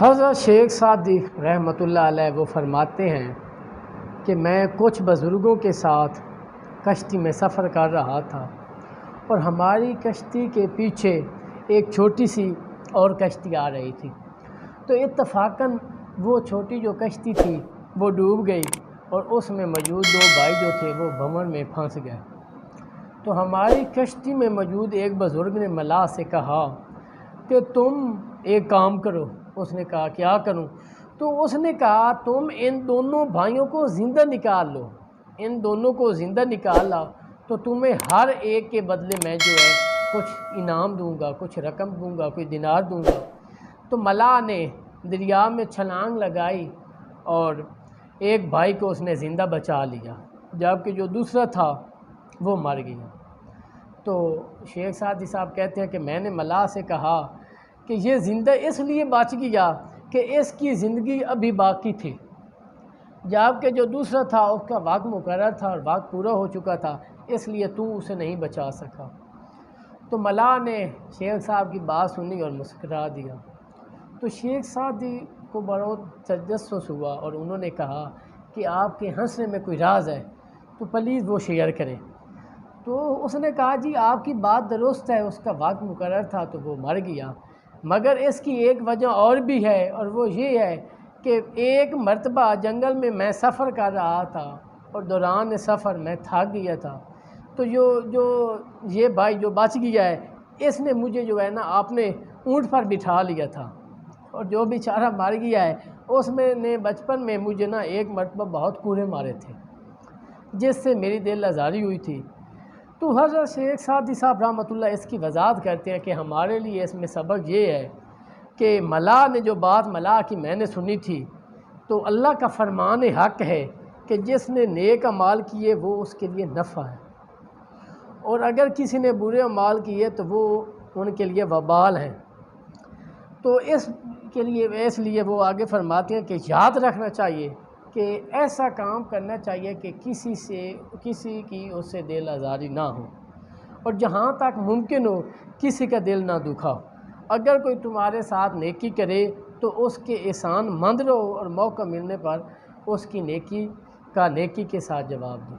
حضرت شیخ سعدی رحمۃ اللہ علیہ وہ فرماتے ہیں کہ میں کچھ بزرگوں کے ساتھ کشتی میں سفر کر رہا تھا اور ہماری کشتی کے پیچھے ایک چھوٹی سی اور کشتی آ رہی تھی، تو اتفاقاً وہ چھوٹی جو کشتی تھی وہ ڈوب گئی اور اس میں موجود دو بھائی جو تھے وہ بھنور میں پھنس گئے۔ تو ہماری کشتی میں موجود ایک بزرگ نے ملاح سے کہا کہ تم ایک کام کرو۔ اس نے کہا کیا کروں؟ تو اس نے کہا تم ان دونوں بھائیوں کو زندہ نکال لو، ان دونوں کو زندہ نکالا تو تمہیں ہر ایک کے بدلے میں جو ہے کچھ انعام دوں گا، کچھ رقم دوں گا، کوئی دینار دوں گا۔ تو ملاح نے دریا میں چھلانگ لگائی اور ایک بھائی کو اس نے زندہ بچا لیا، جبکہ جو دوسرا تھا وہ مر گیا۔ تو شیخ سعدی صاحب کہتے ہیں کہ میں نے ملاح سے کہا کہ یہ زندہ اس لیے بچ گیا کہ اس کی زندگی ابھی باقی تھی، جبکہ جو دوسرا تھا اس کا وقت مقرر تھا اور وقت پورا ہو چکا تھا، اس لیے تو اسے نہیں بچا سکا۔ تو ملاح نے شیخ صاحب کی بات سنی اور مسکرا دیا۔ تو شیخ سعدی کو بہت تجسس ہوا اور انہوں نے کہا کہ آپ کے ہنسنے میں کوئی راز ہے تو پلیز وہ شیئر کریں۔ تو اس نے کہا جی آپ کی بات درست ہے، اس کا وقت مقرر تھا تو وہ مر گیا، مگر اس کی ایک وجہ اور بھی ہے، اور وہ یہ ہے کہ ایک مرتبہ جنگل میں میں سفر کر رہا تھا اور دوران سفر میں تھک گیا تھا، تو یہ بھائی جو بچ گیا ہے اس نے مجھے جو ہے نا اپنے اونٹ پر بٹھا لیا تھا، اور جو بیچارہ مر گیا ہے اس میں نے بچپن میں مجھے نا ایک مرتبہ بہت کوڑے مارے تھے جس سے میری دل آزاری ہوئی تھی۔ تو حضرت شیخ سعدی صاحب رحمۃ اللہ اس کی وضاحت کرتے ہیں کہ ہمارے لیے اس میں سبق یہ ہے کہ ملاح نے جو بات ملاح کی میں نے سنی تھی، تو اللہ کا فرمان حق ہے کہ جس نے نیک اعمال کیے وہ اس کے لیے نفع ہے، اور اگر کسی نے برے اعمال کیے تو وہ ان کے لیے وبال ہیں۔ تو اس لیے وہ آگے فرماتے ہیں کہ یاد رکھنا چاہیے کہ ایسا کام کرنا چاہیے کہ کسی کی اس سے دل آزاری نہ ہو، اور جہاں تک ممکن ہو کسی کا دل نہ دکھاؤ۔ اگر کوئی تمہارے ساتھ نیکی کرے تو اس کے احسان مند رہو اور موقع ملنے پر اس کی نیکی کا نیکی کے ساتھ جواب دو۔